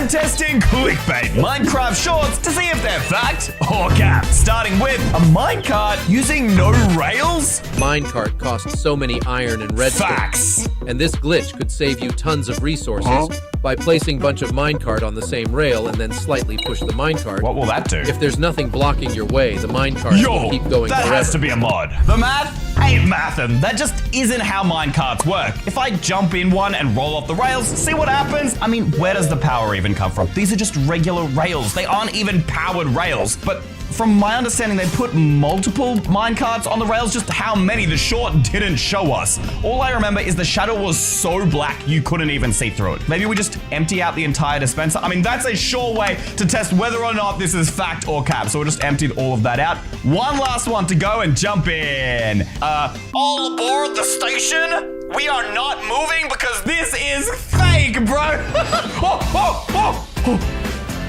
I'm testing clickbait Minecraft shorts to see if they're fact or cap. Starting with a minecart using no rails? Minecart costs so many iron and redstone. Facts. And this glitch could save you tons of resources by placing a bunch of minecart on the same rail and then slightly push the minecart. What will that do? If there's nothing blocking your way, the minecart will keep going that forever. has to be a mod. The math ain't mathin'. That just isn't how minecarts work. If I jump in one and roll off the rails, see what happens? I mean, where does the power even come from? These are just regular rails. They aren't even powered rails. But from my understanding, they put multiple minecarts on the rails. Just how many? The short didn't show us. All I remember is the shadow was so black you couldn't even see through it. Maybe we just empty out the entire dispenser. I mean, that's a sure way to test whether or not this is fact or cap. So we just emptied all of that out. One last one to go and jump in. All aboard the station. We are not moving because this is fake, bro.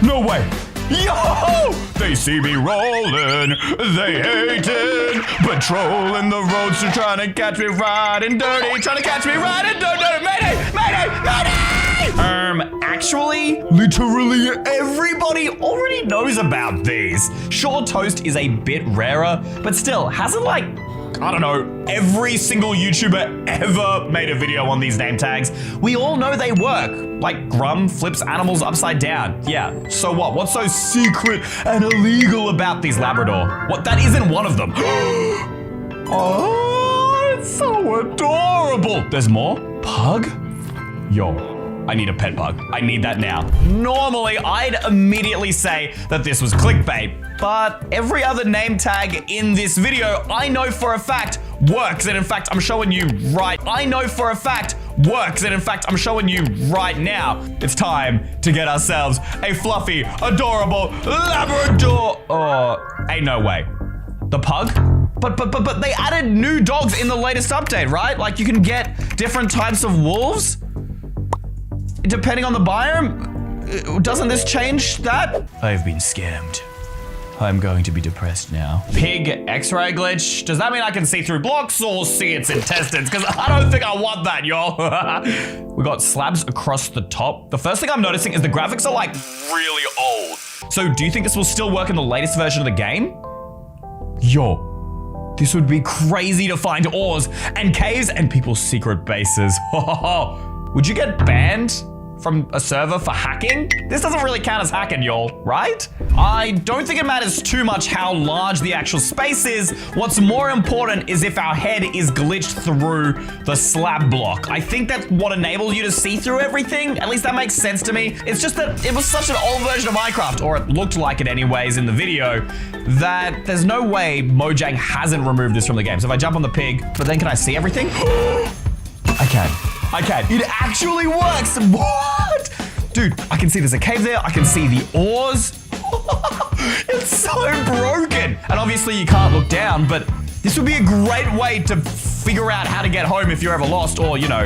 No way. Yo! They see me rolling, they hating, patrolling the roads, to trying to catch me riding dirty, trying to catch me riding dirty. Mayday! Mayday! Mayday! Actually, literally everybody already knows about these. Sure, toast is a bit rarer, but still, hasn't like, I don't know, every single YouTuber ever made a video on these name tags. We all know they work. Like Grum flips animals upside down. Yeah, so what? What's so secret and illegal about these Labrador? What, that isn't one of them. Oh, it's so adorable. There's more? Pug? Yo. I need a pet bug. I need that now. Normally, I'd immediately say that this was clickbait, but every other name tag in this video, I know for a fact works. And in fact, I'm showing you right. I know for a fact works. And in fact, I'm showing you right now. It's time to get ourselves a fluffy, adorable Labrador. Oh, ain't no way. The pug? But they added new dogs in the latest update, right? Like you can get different types of wolves. Depending on the biome, doesn't this change that? I've been scammed. I'm going to be depressed now. Pig X-ray glitch. Does that mean I can see through blocks or see its intestines? Because I don't think I want that, y'all. We got slabs across the top. The first thing I'm noticing is the graphics are like really old. So do you think this will still work in the latest version of the game? Yo, this would be crazy to find ores and caves and people's secret bases. Would you get banned from a server for hacking? This doesn't really count as hacking, y'all, right? I don't think it matters too much how large the actual space is. What's more important is if our head is glitched through the slab block. I think that's what enables you to see through everything. At least that makes sense to me. It's just that it was such an old version of Minecraft, or it looked like it anyways in the video, that there's no way Mojang hasn't removed this from the game. So if I jump on the pig, but then can I see everything? I can. It actually works. What? Dude, I can see there's a cave there. I can see the ores. It's so broken. And obviously you can't look down, but this would be a great way to figure out how to get home if you're ever lost or, you know,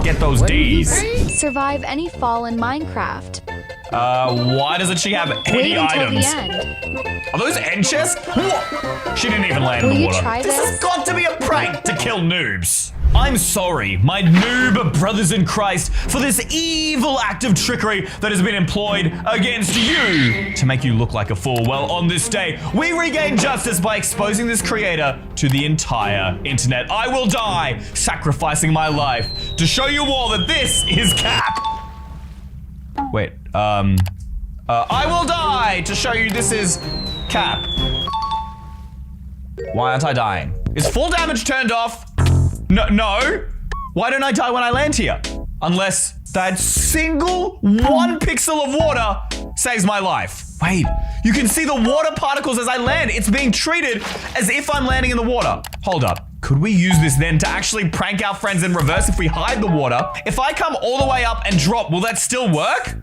get those Ds. Survive any fall in Minecraft. Why doesn't she have any items? Wait until the end. Are those end chests? What? She didn't even land in the water. This has got to be a prank to kill noobs. I'm sorry, my noob brothers in Christ, for this evil act of trickery that has been employed against you to make you look like a fool. Well, on this day, we regain justice by exposing this creator to the entire internet. I will die, sacrificing my life to show you all that this is cap. Wait, I will die to show you this is cap. Why aren't I dying? Is full damage turned off? No. Why don't I die when I land here? Unless that single 1 pixel of water saves my life. Wait, you can see the water particles as I land. It's being treated as if I'm landing in the water. Hold up. Could we use this then to actually prank our friends in reverse if we hide the water? If I come all the way up and drop, will that still work?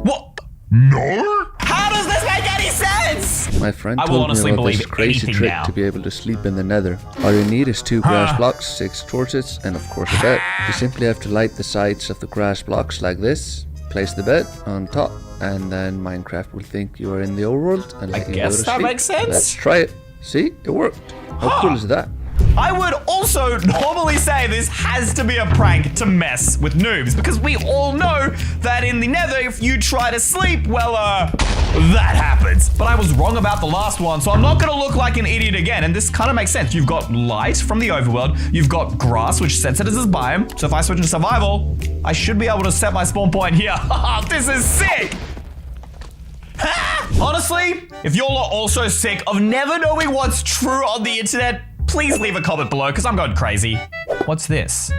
What? No? How does this make any sense? My friend told me about this crazy trick to be able to sleep in the nether. All you need is 2 grass blocks, 6 torches, and of course a bed. You simply have to light the sides of the grass blocks like this, place the bed on top, and then Minecraft will think you are in the overworld and let you go to sleep. I guess that makes sense. Let's try it. See? It worked. How cool is that? I would also normally say this has to be a prank to mess with noobs, because we all know that in the nether, if you try to sleep, well, that happens. But I was wrong about the last one, so I'm not gonna look like an idiot again. And this kind of makes sense. You've got light from the overworld, you've got grass, which sets it as a biome. So if I switch into survival, I should be able to set my spawn point here. This is sick! Honestly, if you're also sick of never knowing what's true on the internet, please leave a comment below, because I'm going crazy. What's this?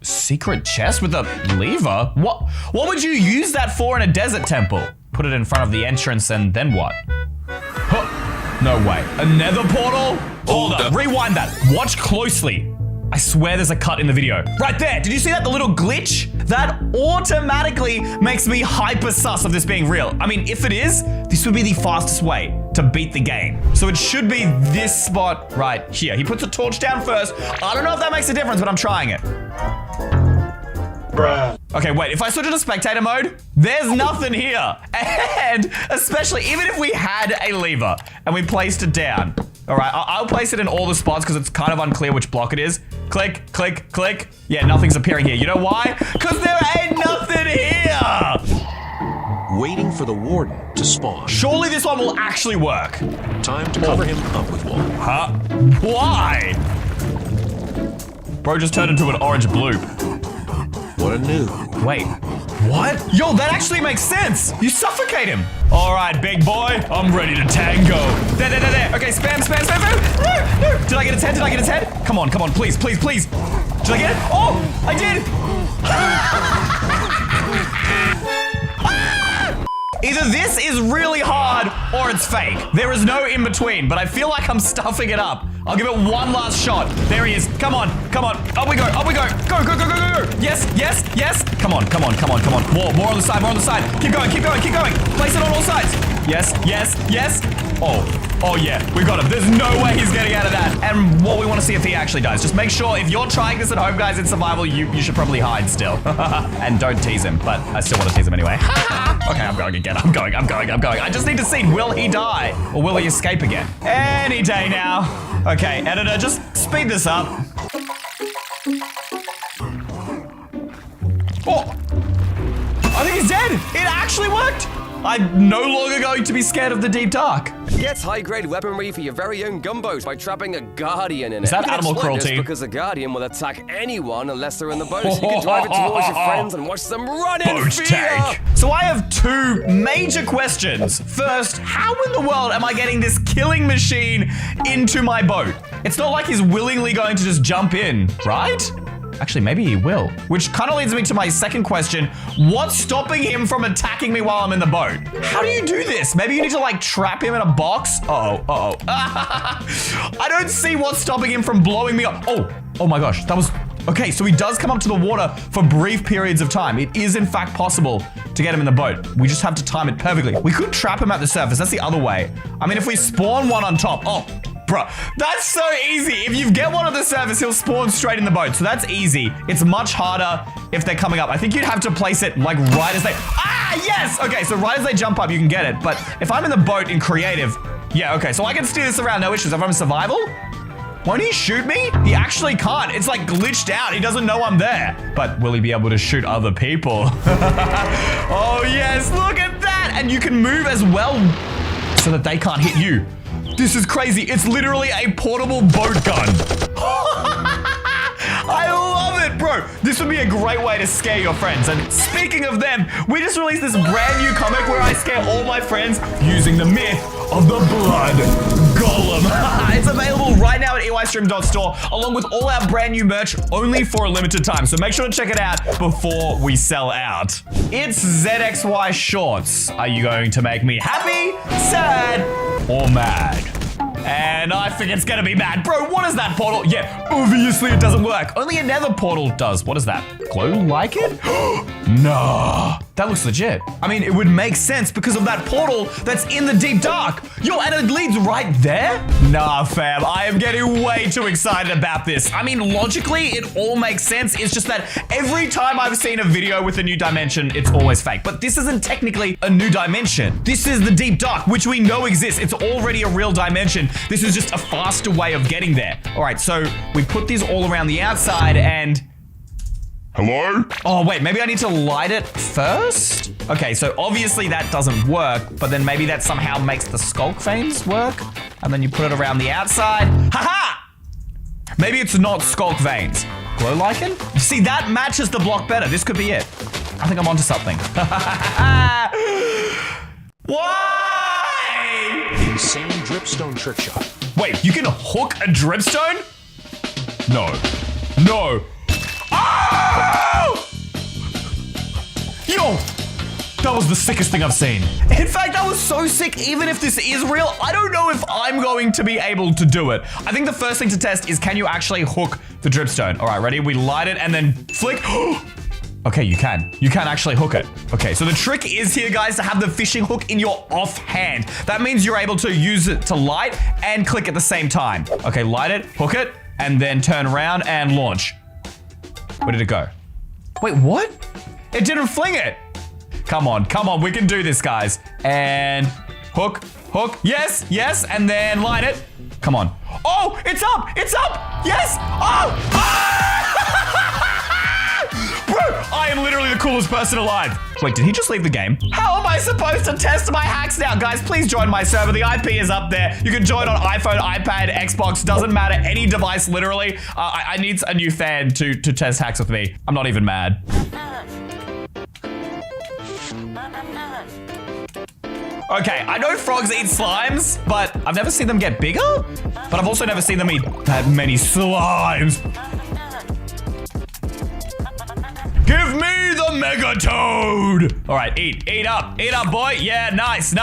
Secret chest with a lever? What would you use that for in a desert temple? Put it in front of the entrance and then what? No way. A nether portal? Hold up. Rewind that. Watch closely. I swear there's a cut in the video. Right there. Did you see that? The little glitch? That automatically makes me hyper sus of this being real. I mean, if it is, this would be the fastest way to beat the game. So it should be this spot right here. He puts a torch down first. I don't know if that makes a difference, but I'm trying it. Bruh. Okay, wait, if I switch into spectator mode, there's nothing here. And especially, even if we had a lever and we placed it down, all right, I'll place it in all the spots because it's kind of unclear which block it is. Click, click, click. Yeah, nothing's appearing here. You know why? Because there ain't nothing here. Waiting for the warden to spawn. Surely this one will actually work. Time to cover him up with wool. Huh? Why? Bro just turned into an orange bloop. What a noob. Wait, what? Yo, that actually makes sense. You suffocate him. All right, big boy, I'm ready to tango. There. Okay, spam. No. Did I get his head? Did I get his head? Come on, please. Did I get it? Oh, I did. Either this is really hard or it's fake. There is no in between, but I feel like I'm stuffing it up. I'll give it one last shot. There he is. Come on. Up we go. Go. Yes. Come on. More on the side. Keep going. Place it on all sides. Yes. Oh yeah, we got him. There's no way he's getting out of that. And what we want to see if he actually dies. Just make sure if you're trying this at home, guys, in survival, you should probably hide still. And don't tease him, but I still want to tease him anyway. Okay, I'm going again. I'm going. I just need to see, will he die? Or will he escape again? Any day now. Okay, editor, just speed this up. Oh! I think he's dead! It actually worked! I'm no longer going to be scared of the deep dark. Get high-grade weaponry for your very own gumbos by trapping a guardian in it. Is that animal cruelty? Because the guardian will attack anyone unless they're in the boat. So you can drive it towards your friends and watch them run in boat fear. Tank. So I have two major questions. First, how in the world am I getting this killing machine into my boat? It's not like he's willingly going to just jump in, right? Actually, maybe he will. Which kind of leads me to my second question. What's stopping him from attacking me while I'm in the boat? How do you do this? Maybe you need to like trap him in a box? Uh-oh. I don't see what's stopping him from blowing me up. Oh my gosh, that was... Okay, so he does come up to the water for brief periods of time. It is in fact possible to get him in the boat. We just have to time it perfectly. We could trap him at the surface. That's the other way. I mean, if we spawn one on top... Oh, bro, that's so easy. If you get one on the surface, he'll spawn straight in the boat. So that's easy. It's much harder if they're coming up. I think you'd have to place it like right as they... Ah, yes! Okay, so right as they jump up, you can get it. But if I'm in the boat in creative... Yeah, okay, so I can steer this around, no issues. If I'm in survival... Won't he shoot me? He actually can't. It's like glitched out. He doesn't know I'm there. But will he be able to shoot other people? Oh, yes. Look at that. And you can move as well so that they can't hit you. This is crazy. It's literally a portable boat gun. I love it, bro. This would be a great way to scare your friends. And speaking of them, we just released this brand new comic where I scare all my friends using the myth of the blood golem. It's available right now at EYstream.store along with all our brand new merch only for a limited time. So make sure to check it out before we sell out. It's ZXY Shorts. Are you going to make me happy, sad, or mad? And I think it's gonna be mad. Bro, what is that portal? Yeah, obviously it doesn't work. Only a nether portal does. What is that? Glow like it? Nah. That looks legit. I mean, it would make sense because of that portal that's in the deep dark. Yo, and it leads right there? Nah, fam, I am getting way too excited about this. I mean, logically, it all makes sense. It's just that every time I've seen a video with a new dimension, it's always fake. But this isn't technically a new dimension. This is the deep dark, which we know exists. It's already a real dimension. This is just a faster way of getting there. All right, so we put these all around the outside and... Hello? Oh, wait, maybe I need to light it first? Okay, so obviously that doesn't work, but then maybe that somehow makes the skulk veins work? And then you put it around the outside. Haha! Maybe it's not skulk veins. Glow lichen? See, that matches the block better. This could be it. I think I'm onto something. Why? Insane dripstone trick shot. Wait, you can hook a dripstone? No. No. Oh! Yo! That was the sickest thing I've seen. In fact, that was so sick, even if this is real, I don't know if I'm going to be able to do it. I think the first thing to test is, can you actually hook the dripstone? All right, ready? We light it and then flick. Okay, you can. You can actually hook it. Okay, so the trick is here, guys, to have the fishing hook in your offhand. That means you're able to use it to light and click at the same time. Okay, light it, hook it, and then turn around and launch. Where did it go? Wait, what? It didn't fling it. Come on, we can do this, guys. And hook, yes, yes, and then line it. Come on. Oh, it's up, yes. Oh, Bro, I am literally the coolest person alive. Wait, did he just leave the game? How am I supposed to test my hacks now? Guys, please join my server. The IP is up there. You can join on iPhone, iPad, Xbox, doesn't matter, any device, literally. I need a new fan to test hacks with me. I'm not even mad. Okay, I know frogs eat slimes, but I've never seen them get bigger. But I've also never seen them eat that many slimes. Give me the Mega Toad! All right, eat up, boy. Yeah, nice.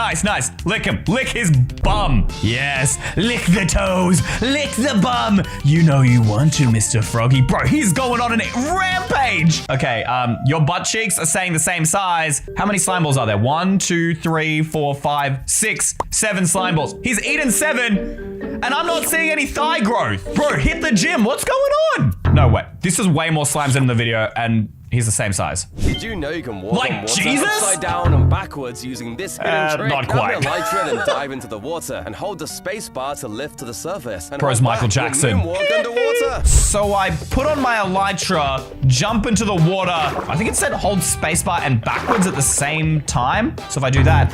Lick him, lick his bum. Yes, lick the toes, lick the bum. You know you want to, Mr. Froggy. Bro, he's going on a rampage. Okay, your butt cheeks are saying the same size. How many slime balls are there? 1, 2, 3, 4, 5, 6, 7 slime balls. He's eaten 7, and I'm not seeing any thigh growth. Bro, hit the gym. What's going on? No way. This is way more slimes than in the video, and he's the same size. Did you know you can walk like on water Jesus? upside down and backwards using this hidden trick? Not quite. Grab a elytra and dive into the water and hold the space bar to lift to the surface. And Bro's hold Michael back, Jackson. you'll moonwalk underwater. So I put on my elytra, jump into the water. I think it said hold spacebar and backwards at the same time. So if I do that,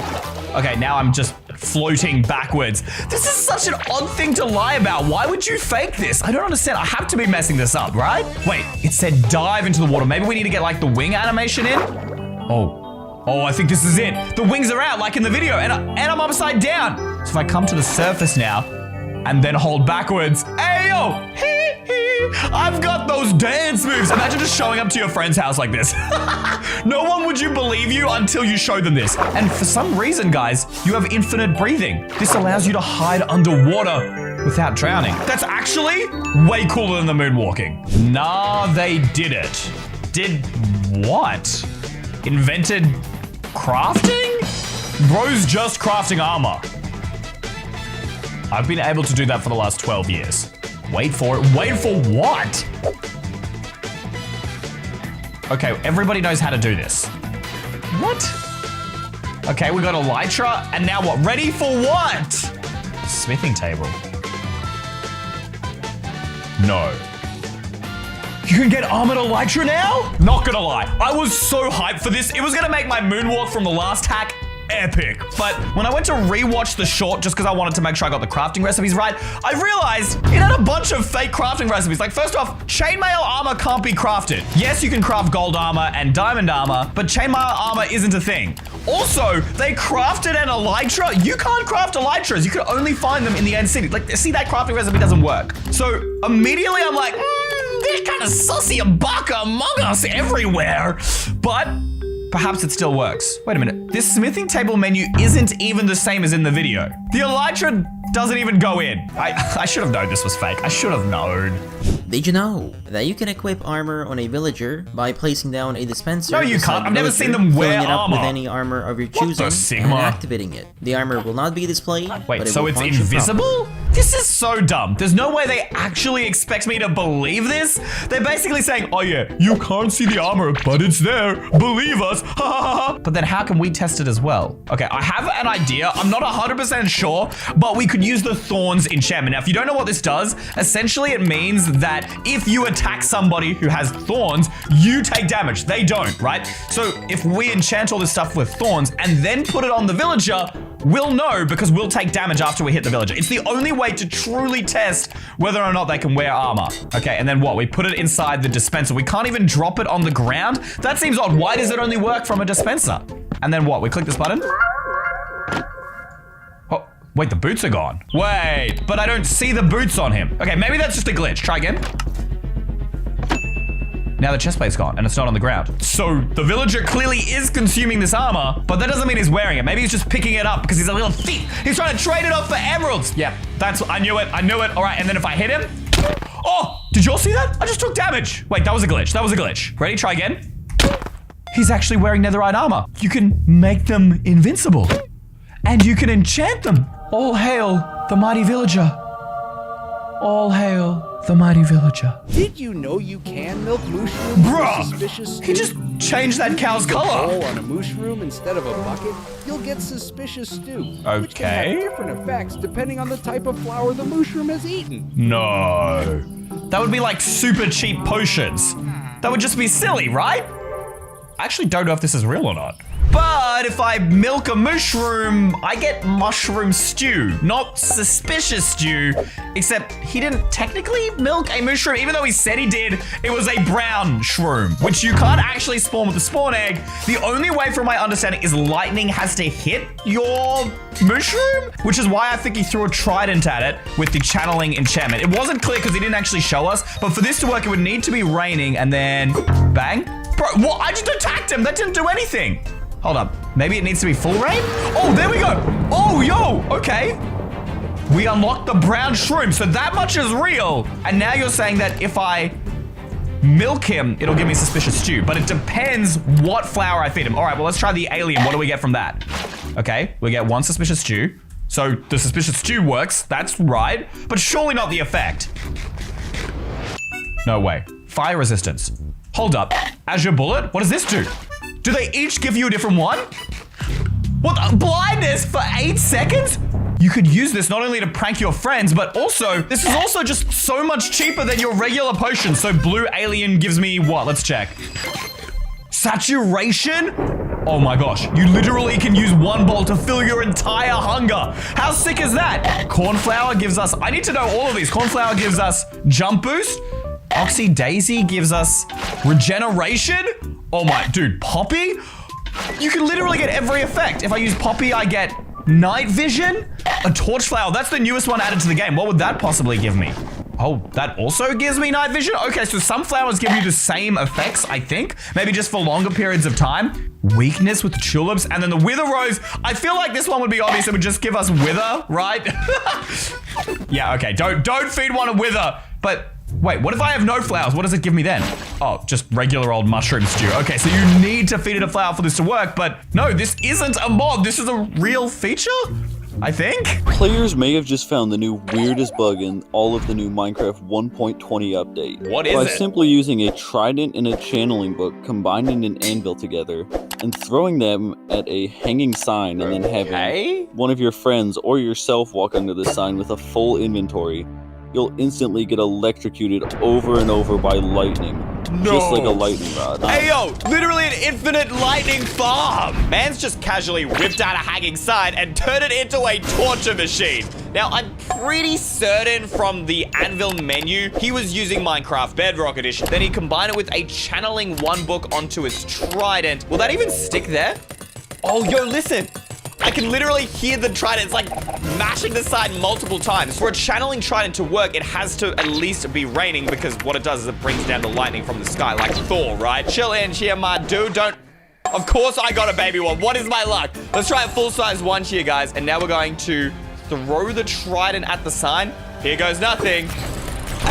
okay, now I'm just floating backwards. This is such an odd thing to lie about. Why would you fake this? I don't understand. I have to be messing this up, right? Wait, it said dive into the water. Maybe we need to get like the wing animation in? Oh, I think this is it. The wings are out like in the video and I'm upside down. So if I come to the surface now and then hold backwards, ayo, I've got those dance moves. Imagine just showing up to your friend's house like this. No one would believe you until you show them this. And for some reason, guys, you have infinite breathing. This allows you to hide underwater without drowning. That's actually way cooler than the moonwalking. Nah, they did it. Did what? Invented crafting? Bro's just crafting armor. I've been able to do that for the last 12 years. Wait for it. Wait for what? Okay, everybody knows how to do this. What? Okay, we got elytra, and now what? Ready for what? Smithing table. No. You can get armored elytra now? Not gonna lie, I was so hyped for this. It was gonna make my moonwalk from the last hack epic. But when I went to rewatch the short just because I wanted to make sure I got the crafting recipes right, I realized it had a bunch of fake crafting recipes. Like, first off, chainmail armor can't be crafted. Yes, you can craft gold armor and diamond armor, but chainmail armor isn't a thing. Also, they crafted an elytra. You can't craft elytras. You can only find them in the end city. Like, see, that crafting recipe doesn't work. So immediately I'm like, they're kind of sussy and baka among us everywhere. But perhaps it still works. Wait a minute. This smithing table menu isn't even the same as in the video. The elytra doesn't even go in. I should have known this was fake. I should have known. Did you know that you can equip armor on a villager by placing down a dispenser? No, you can't. I've never seen them wear filling it up armor. with any armor of your choosing the and Sigma? activating it. The armor will not be displayed. Wait, but it so will it's function invisible? This is so dumb. There's no way they actually expect me to believe this. They're basically saying, oh yeah, you can't see the armor, but it's there. Believe us. Ha ha ha. But then how can we test it as well? Okay, I have an idea. I'm not 100% sure, but we could use the thorns enchantment. Now, if you don't know what this does, essentially it means that if you attack somebody who has thorns, you take damage. They don't, right? So if we enchant all this stuff with thorns and then put it on the villager, we'll know because we'll take damage after we hit the villager. It's the only way to truly test whether or not they can wear armor. Okay, and then what? We put it inside the dispenser. We can't even drop it on the ground? That seems odd. Why does it only work from a dispenser? And then what? We click this button? Oh, wait, the boots are gone. Wait, but I don't see the boots on him. Okay, maybe that's just a glitch. Try again. Now the chestplate's gone and it's not on the ground. So the villager clearly is consuming this armor, but that doesn't mean he's wearing it. Maybe he's just picking it up because he's a little thief. He's trying to trade it off for emeralds. Yeah, I knew it. All right, and then if I hit him, oh, did you all see that? I just took damage. Wait, that was a glitch. Ready, try again. He's actually wearing netherite armor. You can make them invincible and you can enchant them. All hail the mighty villager. All hail the mighty villager. Did you know you can milk mushrooms? Bruh, Suspicious stew? he just changed that cow's color. Bowl on a mushroom instead of a bucket, you'll get suspicious stew. Which can Okay. have different effects depending on the type of flower the mushroom has eaten. No. That would be like super cheap potions. That would just be silly, right? I actually don't know if this is real or not. But if I milk a mushroom, I get mushroom stew, not suspicious stew, except he didn't technically milk a mushroom, even though he said he did. It was a brown shroom, which you can't actually spawn with a spawn egg. The only way from my understanding is lightning has to hit your mushroom, which is why I think he threw a trident at it with the channeling enchantment. It wasn't clear because he didn't actually show us, but for this to work, it would need to be raining and then bang. Bro, what? I just attacked him. That didn't do anything. Hold up. Maybe it needs to be full rain? Oh, there we go. Oh, yo. Okay. We unlocked the brown shroom. So that much is real. And now you're saying that if I milk him, it'll give me suspicious stew. But it depends what flower I feed him. All right, well, let's try the alien. What do we get from that? Okay, we get one suspicious stew. So the suspicious stew works. That's right. But surely not the effect. No way. Fire resistance. Hold up. Azure bullet? What does this do? Do they each give you a different one? What? Blindness for 8 seconds? You could use this not only to prank your friends, but also, this is also just so much cheaper than your regular potion. So blue alien gives me what? Let's check. Saturation? Oh my gosh, you literally can use one bowl to fill your entire hunger. How sick is that? Cornflower gives us, I need to know all of these. Cornflower gives us jump boost. Oxy Daisy gives us regeneration. Oh my, dude, Poppy? You can literally get every effect. If I use Poppy, I get night vision. A torch flower, that's the newest one added to the game. What would that possibly give me? Oh, that also gives me night vision? Okay, so some flowers give you the same effects, I think. Maybe just for longer periods of time. Weakness with the tulips, and then the wither rose. I feel like this one would be obvious. It would just give us wither, right? Yeah, okay, don't feed one a wither. But wait, what if I have no flowers? What does it give me then? Oh, just regular old mushroom stew. Okay, so you need to feed it a flower for this to work, but no, this isn't a mod. This is a real feature, I think. Players may have just found the new weirdest bug in all of the new Minecraft 1.20 update. What is By it? simply using a trident and a channeling book, combining an anvil together, and throwing them at a hanging sign, and then having one of your friends or yourself walk under the sign with a full inventory. You'll instantly get electrocuted over and over by lightning. No. Just like a lightning rod. Hey yo, literally an infinite lightning farm. Man's just casually whipped out a hanging sign and turned it into a torture machine. Now, I'm pretty certain from the anvil menu, he was using Minecraft Bedrock Edition. Then he combined it with a channeling one book onto his trident. Will that even stick there? Oh, yo, listen. I can literally hear the trident. It's like mashing the side multiple times. For a channeling trident to work, it has to at least be raining because what it does is it brings down the lightning from the sky like Thor, right? Chill in here, my dude. Don't... Of course I got a baby one. What is my luck? Let's try a full-size one here, guys. And now we're going to throw the trident at the sign. Here goes nothing.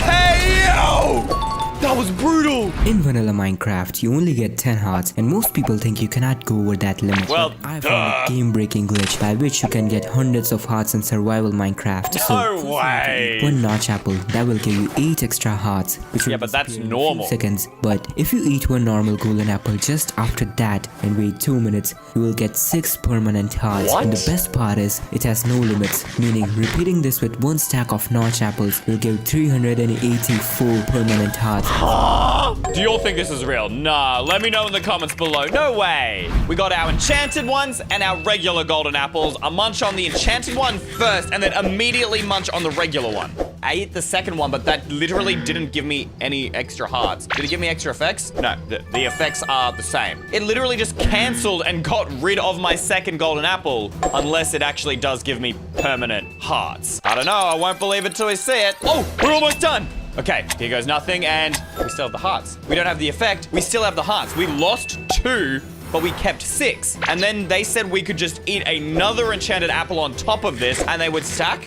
Hey, yo! That was brutal! In vanilla Minecraft, you only get 10 hearts, and most people think you cannot go over that limit. Well, I found a game-breaking glitch by which you can get hundreds of hearts in survival Minecraft. No way! One notch apple, that will give you 8 extra hearts, which will but that's disappear in a normal. few seconds. But if you eat one normal golden apple just after that and wait 2 minutes, you will get 6 permanent hearts. What? And the best part is, it has no limits, meaning repeating this with one stack of notch apples will give 384 permanent hearts. Do you all think this is real? Nah, let me know in the comments below. No way. We got our enchanted ones and our regular golden apples. I munch on the enchanted one first and then immediately munch on the regular one. I ate the second one, but that literally didn't give me any extra hearts. Did it give me extra effects? No, the effects are the same. It literally just canceled and got rid of my second golden apple, unless it actually does give me permanent hearts. I don't know, I won't believe it till I see it. Oh, we're almost done. Okay, here goes nothing, and we still have the hearts. We don't have the effect, we still have the hearts. We lost 2, but we kept 6. And then they said we could just eat another enchanted apple on top of this, and they would stack.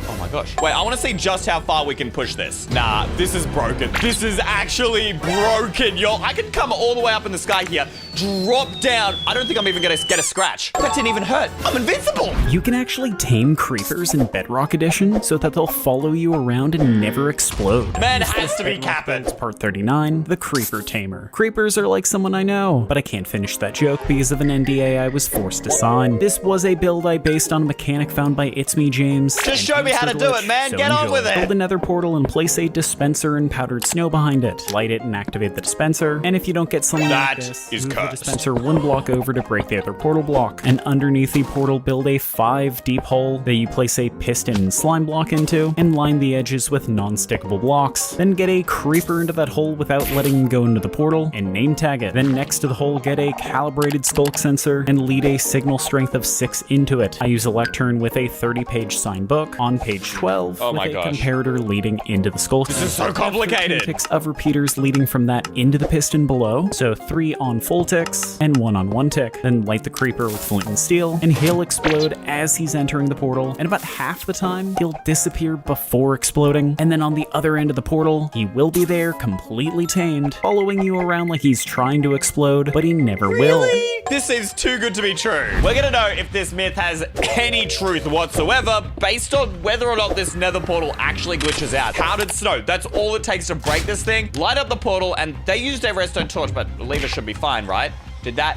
Oh my gosh. Wait, I want to see just how far we can push this. Nah, this is broken. This is actually broken, y'all. I can come all the way up in the sky here, drop down. I don't think I'm even gonna get a scratch. That didn't even hurt. I'm invincible. You can actually tame creepers in Bedrock Edition so that they'll follow you around and never explode. Man has to be capping. It's part 39, the Creeper Tamer. Creepers are like someone I know, but I can't finish that joke because of an NDA I was forced to sign. This was a build I based on a mechanic found by It's Me James. Just show me how to do it, man. Get on with it. Build a nether portal and place a dispenser and powdered snow behind it. Light it and activate the dispenser. And if you don't get something like this, move the dispenser one block over to break the other portal block. And underneath the portal, build a 5 deep hole that you place a piston and slime block into, and line the edges with non-stickable blocks. Then get a creeper into that hole without letting him go into the portal, and name tag it. Then next to the hole, get a calibrated skulk sensor and lead a signal strength of 6 into it. I use a lectern with a 30-page sign book. On page 12, oh my with a gosh, comparator leading into the skull. This is so complicated. 2 ticks of repeaters leading from that into the piston below. So 3 on full ticks and 1 on 1 tick. Then light the creeper with flint and steel, and he'll explode as he's entering the portal. And about half the time, he'll disappear before exploding. And then on the other end of the portal, he will be there, completely tamed, following you around like he's trying to explode, but he never will. This seems too good to be true. We're gonna know if this myth has any truth whatsoever based on whether or not this nether portal actually glitches out. Powdered snow, that's all it takes to break this thing. Light up the portal, and they used a redstone torch, but the lever should be fine, right? Did that?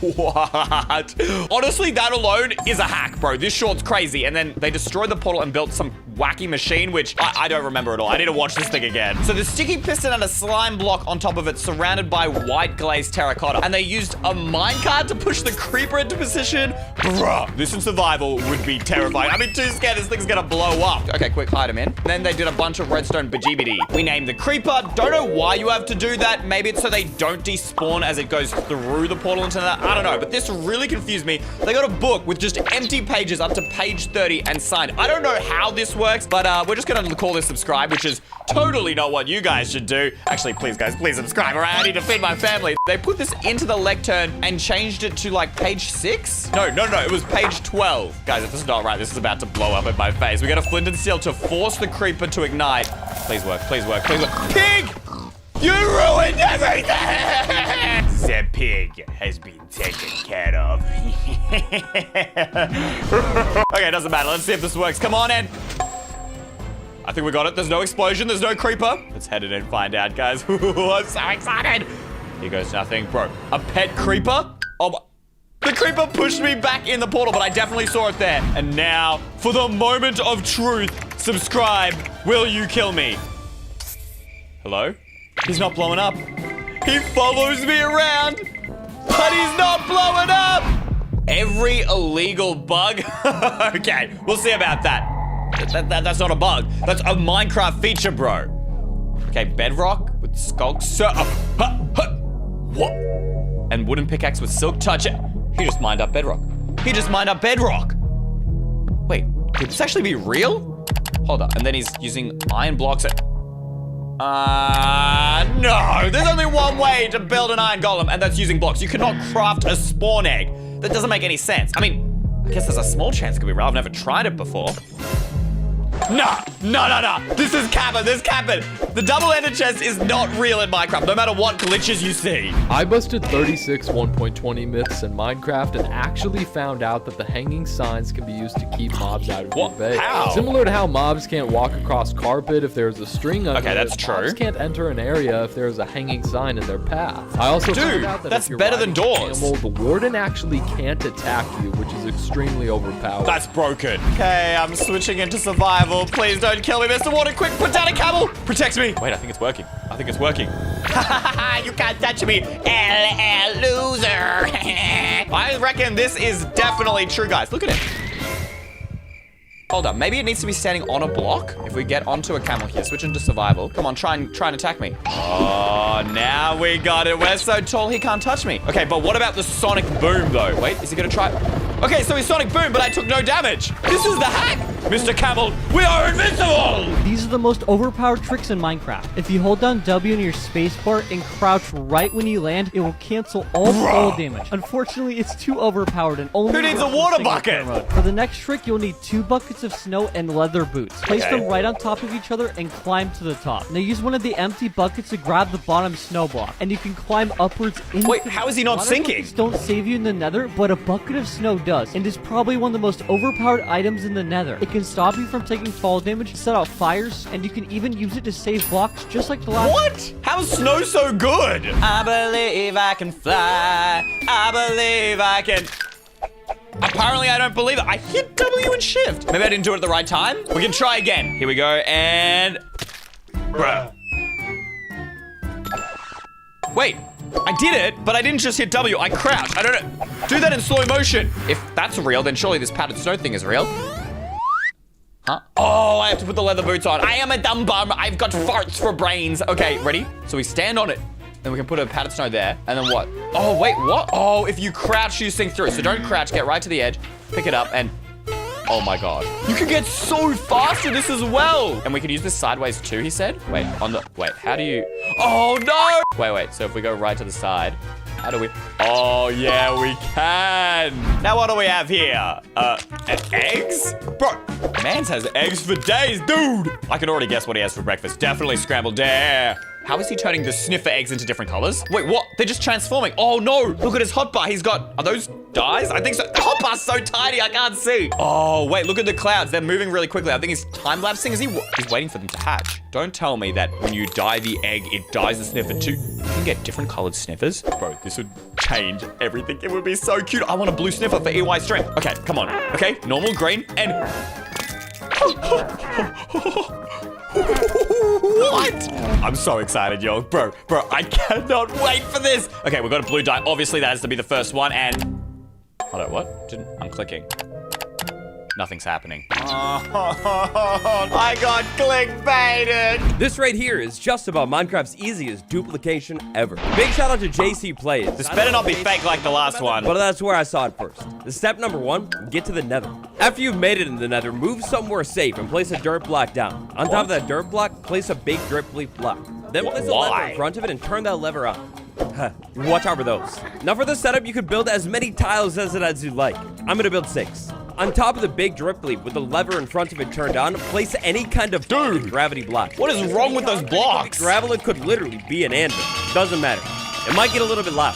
What? Honestly, that alone is a hack, bro. This short's crazy. And then they destroyed the portal and built some wacky machine, which I don't remember at all. I need to watch this thing again. So the sticky piston and a slime block on top of it surrounded by white glazed terracotta. And they used a minecart to push the creeper into position. Bruh, this in survival would be terrifying. I'm too scared this thing's gonna blow up. Okay, quick, hide him in. Then they did a bunch of redstone bajibidi. We named the creeper. Don't know why you have to do that. Maybe it's so they don't despawn as it goes through the portal into that. I don't know, but this really confused me. They got a book with just empty pages up to page 30 and signed. I don't know how this works, but we're just gonna call this subscribe, which is totally not what you guys should do. Actually, please, guys, please subscribe, all right? I need to feed my family. They put this into the lectern and changed it to like page 6? No, it was page 12. Guys, if this is not right, this is about to blow up in my face. We got a flint and steel to force the creeper to ignite. Please work, please work, please work. Pig! You ruined everything! The pig has been taken care of. Okay, doesn't matter. Let's see if this works. Come on in. I think we got it. There's no explosion. There's no creeper. Let's head in and find out, guys. I'm so excited. Here goes nothing. Bro, a pet creeper? Oh my. The creeper pushed me back in the portal, but I definitely saw it there. And now, for the moment of truth, subscribe. Will you kill me? Hello? He's not blowing up. He follows me around, but he's not blowing up. Every illegal bug? Okay, we'll see about that. That's not a bug. That's a Minecraft feature, bro. Okay, bedrock with skulk. What? And wooden pickaxe with silk touch. He just mined up bedrock. He just mined up bedrock. Wait, could this actually be real? Hold up. And then he's using iron blocks. No. There's only one way to build an iron golem, and that's using blocks. You cannot craft a spawn egg. That doesn't make any sense. I mean, I guess there's a small chance it could be real. I've never tried it before. No. This is capping. The double-ended chest is not real in Minecraft, no matter what glitches you see. I busted 36 1.20 myths in Minecraft and actually found out that the hanging signs can be used to keep mobs out of your base. How? Similar to how mobs can't walk across carpet if there's a string under it, that's true. mobs can't enter an area if there's a hanging sign in their path. I also found out that that's if you're better than riding a doors. camel, the warden actually can't attack you, which is extremely overpowered. That's broken. Okay, I'm switching into survival. Please don't kill me, Mr. Warden. Quick, put down a camel. Protect me. Wait, I think it's working. You can't touch me, LL loser. I reckon this is definitely true, guys. Look at it. Hold up, maybe it needs to be standing on a block. If we get onto a camel here, switch into survival. Come on, try and attack me. Oh, now we got it. We're so tall, he can't touch me. Okay, but what about the sonic boom, though? Wait, is he gonna try? Okay, so he's sonic boom, but I took no damage. This is the hack. Mr. Camel, we are invincible! These are the most overpowered tricks in Minecraft. If you hold down W in your spacebar and crouch right when you land, it will cancel all fall damage. Unfortunately, it's too overpowered and only— Who needs a water bucket? For the next trick, you'll need 2 buckets of snow and leather boots. Place them right on top of each other and climb to the top. Now use one of the empty buckets to grab the bottom snow block, and you can climb upwards into— Wait, how is he not sinking? Buckets don't save you in the nether, but a bucket of snow does, and is probably one of the most overpowered items in the nether. It can stop you from taking fall damage, set out fires, and you can even use it to save blocks just like the last— What? How is snow so good? I believe I can fly. I believe I can— Apparently, I don't believe it. I hit W and shift. Maybe I didn't do it at the right time. We can try again. Here we go, and— Bruh. Wait, I did it, but I didn't just hit W. I crouched. I don't know. Do that in slow motion. If that's real, then surely this padded snow thing is real. Huh? Oh, I have to put the leather boots on. I am a dumb bum. I've got farts for brains. Okay, ready? So we stand on it. Then we can put a padded snow there. And then what? Oh, wait, what? Oh, if you crouch, you sink through. So don't crouch. Get right to the edge. Pick it up and— Oh my god. You can get so fast with this as well. And we can use this sideways too, he said. Wait, how do you— Oh no! Wait. So if we go right to the side, how do we— Oh yeah, we can. Now what do we have here? Eggs? Bro, Mans has eggs for days, dude. I can already guess what he has for breakfast. Definitely scrambled egg. How is he turning the sniffer eggs into different colors? Wait, what? They're just transforming. Oh no, look at his hotbar. He's got— Are those dyes? I think so. The hotbar's so tiny, I can't see. Oh, wait, look at the clouds. They're moving really quickly. I think he's time-lapsing. He's waiting for them to hatch. Don't tell me that when you dye the egg, it dyes the sniffer too. You can get different colored sniffers. Bro, this would change everything. It would be so cute. I want a blue sniffer for EYstreem. Okay, come on. Okay, normal, green, and— What? I'm so excited, yo. Bro, I cannot wait for this. Okay, we've got a blue dye. Obviously, that has to be the first one, and— Hold on, what? I'm clicking. Nothing's happening. Oh, I got clickbaited. This right here is just about Minecraft's easiest duplication ever. Big shout out to JC Plays. This better not be fake like the last one. But that's where I saw it first. The step number 1, get to the nether. After you've made it in the nether, move somewhere safe and place a dirt block down. On top of that dirt block, place a big drip leaf block. Then place a lever in front of it and turn that lever on. Watch out for those. Now for the setup, you could build as many tiles as you'd like. I'm gonna build 6. On top of the big drip leaf with the lever in front of it turned on, place any kind of gravity block. What is wrong with those blocks? Gravel, it could literally be an anvil. Doesn't matter. It might get a little bit loud.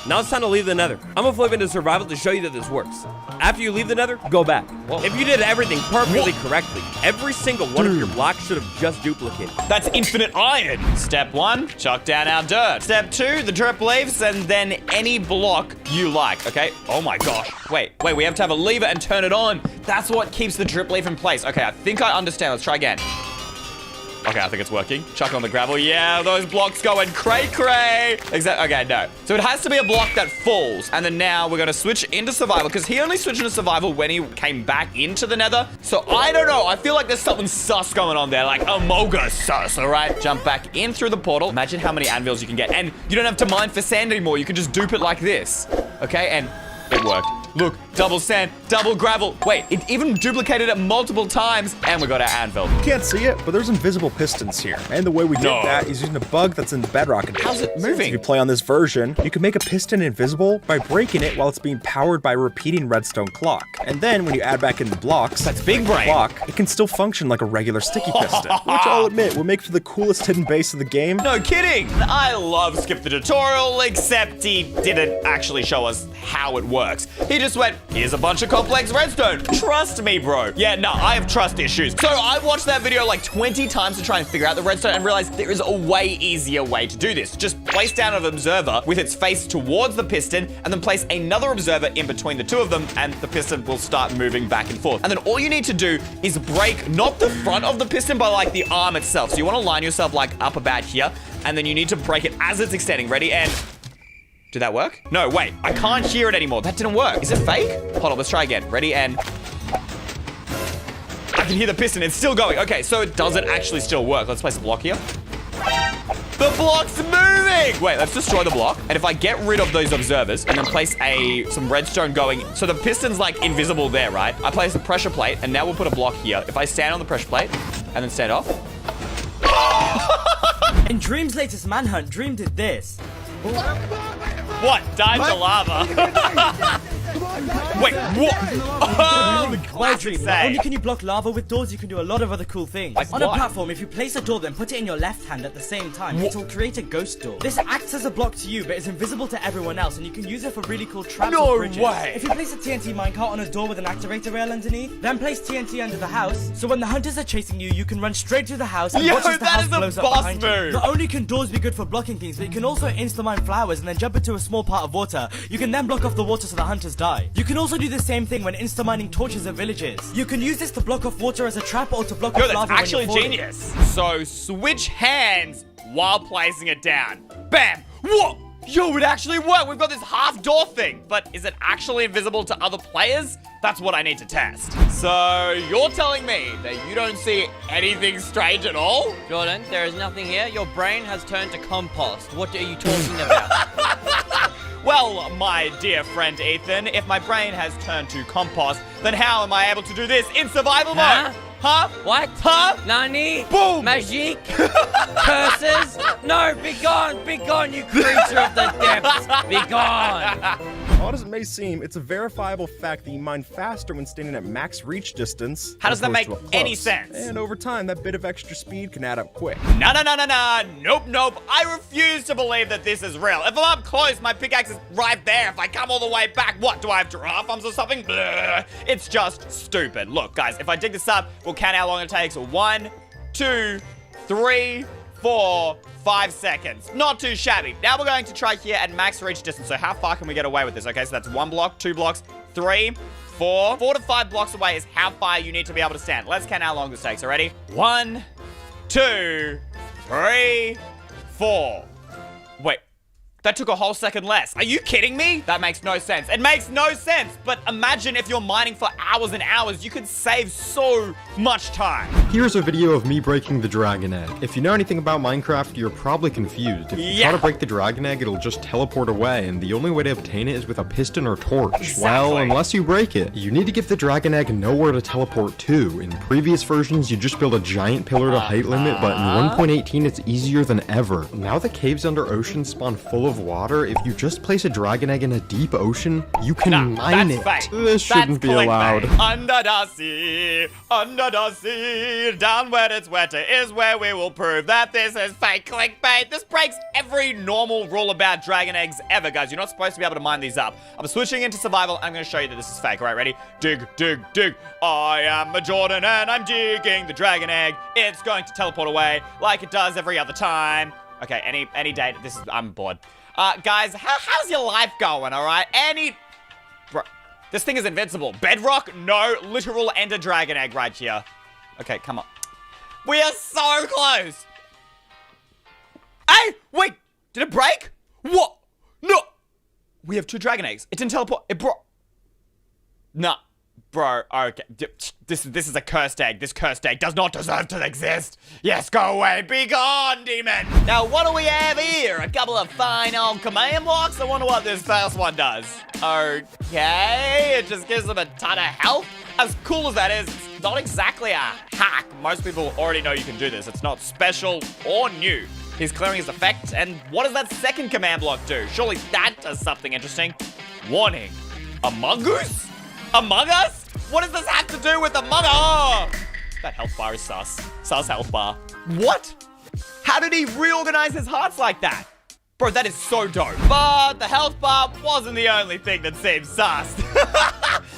Now it's time to leave the nether. I'm gonna flip into survival to show you that this works. After you leave the nether, go back. If you did everything perfectly correctly, every single one of your blocks should have just duplicated. That's infinite iron. Step 1, chuck down our dirt. Step 2, the drip leaves, and then any block you like, okay? Oh my gosh. Wait, we have to have a lever and turn it on. That's what keeps the drip leaf in place. Okay, I think I understand. Let's try again. Okay, I think it's working. Chuck on the gravel. Yeah, those blocks going cray-cray. Okay, no. So it has to be a block that falls. And then now we're going to switch into survival because he only switched into survival when he came back into the nether. So I don't know. I feel like there's something sus going on there. Like Amoga sus, all right? Jump back in through the portal. Imagine how many anvils you can get. And you don't have to mine for sand anymore. You can just dupe it like this. Okay, and it worked. Look, double sand, double gravel. Wait, it even duplicated it multiple times, and we got our anvil. You can't see it, but there's invisible pistons here. And the way we did that is using a bug that's in the bedrock. How's it moving? If you play on this version, you can make a piston invisible by breaking it while it's being powered by a repeating redstone clock. And then when you add back in the blocks, that's big brain. It can still function like a regular sticky piston, which I'll admit will make for the coolest hidden base of the game. No kidding! I love Skip the Tutorial, except he didn't actually show us how it works. He just went, here's a bunch of complex redstone. Trust me, bro. Yeah, no, I have trust issues. So I watched that video like 20 times to try and figure out the redstone and realized there is a way easier way to do this. Just place down an observer with its face towards the piston and then place another observer in between the two of them and the piston will start moving back and forth. And then all you need to do is break not the front of the piston, but like the arm itself. So you want to line yourself like up about here, and then you need to break it as it's extending. Ready? And did that work? No, wait, I can't hear it anymore. That didn't work. Is it fake? Hold on, let's try again. Ready? And I can hear the piston. It's still going. Okay, so it doesn't actually still work. Let's place a block here. The block's moving! Wait, let's destroy the block. And if I get rid of those observers and then place some redstone going, so the piston's like invisible there, right? I place a pressure plate and now we'll put a block here. If I stand on the pressure plate and then stand off. In Dream's latest manhunt, Dream did this. What? Dive to lava? Wait, what? Oh, the classic Not only can you block lava with doors, you can do a lot of other cool things. Like on a what? platform, if you place a door, then put it in your left hand at the same time, it will create a ghost door. This acts as a block to you, but is invisible to everyone else, and you can use it for really cool traps or bridges. way. If you place a TNT minecart on a door with an activator rail underneath, then place TNT under the house, so when the hunters are chasing you, you can run straight to the house and watch as the house blows up behind you. Not only can doors be good for blocking things, but you can also insta-mine flowers and then jump into a small part of water. You can then block off the water so the hunters die. You can also do the same thing when insta-mining torches at villages. You can use this to block off water as a trap or to block off lava that's actually when you're genius. So switch hands while placing it down. Bam! Whoa! Yo, it actually worked. We've got this half door thing. But is it actually invisible to other players? That's what I need to test. So you're telling me that you don't see anything strange at all? Jordan, there is nothing here. Your brain has turned to compost. What are you talking about? Well, my dear friend Ethan, if my brain has turned to compost, then how am I able to do this in survival mode? Huh? What? Huh? Nani? Boom! Magic? Curses? No, be gone, you creature of the depths. Be gone. Odd as it may seem, it's a verifiable fact that you mine faster when standing at max reach distance. How does that make opposed to up any close. sense? And over time, that bit of extra speed can add up quick. No. Nope. I refuse to believe that this is real. If I'm up close, my pickaxe is right there. If I come all the way back, what? Do I have giraffe arms or something? Blah. It's just stupid. Look, guys, if I dig this up, we'll count how long it takes. 1, 2, 3, 4, 5 seconds. Not too shabby. Now we're going to try here at max reach distance. So how far can we get away with this? Okay, so that's 1 block, 2 blocks, 3, 4. 4 to 5 blocks away is how far you need to be able to stand. Let's count how long this takes. Ready? 1, 2, 3, 4. Wait. That took a whole second less. Are you kidding me? That makes no sense. It makes no sense. But imagine if you're mining for hours and hours, you could save so much time. Here's a video of me breaking the dragon egg. If you know anything about Minecraft, you're probably confused. If you try to break the dragon egg, it'll just teleport away, and the only way to obtain it is with a piston or torch. Exactly. Well, unless you break it. You need to give the dragon egg nowhere to teleport to. In previous versions, you just build a giant pillar to height limit, but in 1.18, it's easier than ever. Now the caves under ocean spawn full of water. If you just place a dragon egg in a deep ocean, you can mine it. Fake. This shouldn't be allowed. Under the sea, down where it's wetter is where we will prove that this is fake clickbait. This breaks every normal rule about dragon eggs ever, guys. You're not supposed to be able to mine these up. I'm switching into survival. I'm going to show you that this is fake. All right, ready? Dig. I am a Jordan and I'm digging the dragon egg. It's going to teleport away like it does every other time. Okay, any date. I'm bored. Guys, how's your life going, all right? Bro, this thing is invincible. Bedrock? No, literal ender dragon egg right here. Okay, come on. We are so close. Hey, wait, did it break? What? No. We have 2 dragon eggs. It didn't teleport. It brought... Nah. Bro, okay. This is a cursed egg. This cursed egg does not deserve to exist. Yes, go away. Be gone, demon. Now, what do we have here? A couple of fine old command blocks? I wonder what this first one does. Okay, it just gives them a ton of health. As cool as that is, it's not exactly a hack. Most people already know you can do this. It's not special or new. He's clearing his effect, and what does that second command block do? Surely that does something interesting. Warning. Among Us? Among Us? What does this have to do with Among Us? That health bar is sus. Sus health bar. What? How did he reorganize his hearts like that? Bro, that is so dope. But the health bar wasn't the only thing that seemed sus.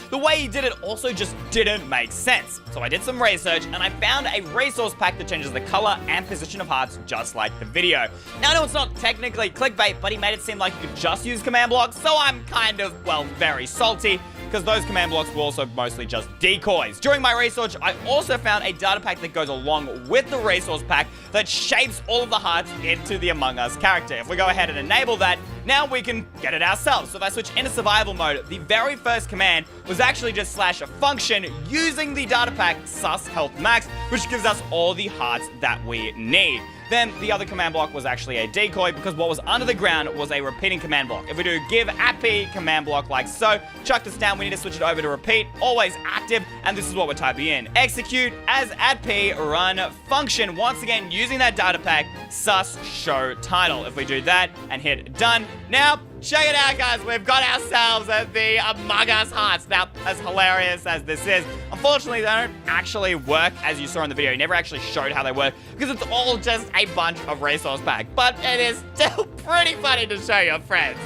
The way he did it also just didn't make sense. So I did some research and I found a resource pack that changes the color and position of hearts just like the video. Now I know it's not technically clickbait, but he made it seem like you could just use command blocks, so I'm kind of, well, very salty, because those command blocks were also mostly just decoys. During my research, I also found a data pack that goes along with the resource pack that shapes all of the hearts into the Among Us character. If we go ahead and enable that, now we can get it ourselves. So if I switch into survival mode, the very first command was actually just slash a function using the data pack sus health max, which gives us all the hearts that we need. Then the other command block was actually a decoy because what was under the ground was a repeating command block. If we do give @p command block like so, chuck this down, we need to switch it over to repeat, always active, and this is what we're typing in. Execute as @p run function, once again using that data pack sus show title. If we do that and hit done, now check it out, guys. We've got ourselves the Among Us hearts. Now, as hilarious as this is, unfortunately, they don't actually work as you saw in the video. He never actually showed how they work because it's all just a bunch of resource pack. But it is still pretty funny to show your friends.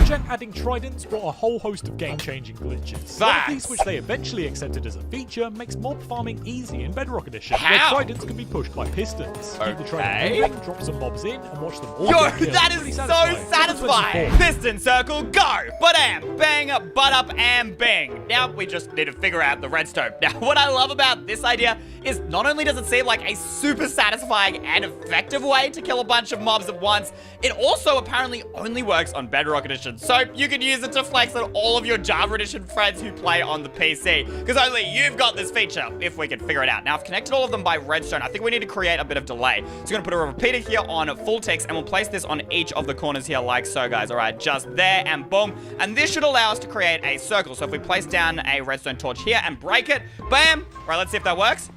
Gen adding tridents brought a whole host of game-changing glitches. One of these, which they eventually accepted as a feature, makes mob farming easy in Bedrock Edition, where tridents can be pushed by pistons. Keep the trident moving, drop some mobs in, and watch them all get killed. That is so satisfying. Piston circle, go! Ba-dam, bang, butt up, and bang. Now we just need to figure out the redstone. Now, what I love about this idea is not only does it seem like a super satisfying and effective way to kill a bunch of mobs at once, it also apparently only works on Bedrock Edition. So you can use it to flex on all of your Java Edition friends who play on the PC, because only you've got this feature, if we can figure it out. Now, I've connected all of them by redstone. I think we need to create a bit of delay. So we're gonna put a repeater here on full text, and we'll place this on each of the corners here like so, guys. All right, just there, and boom. And this should allow us to create a circle. So if we place down a redstone torch here and break it, bam. All right, let's see if that works.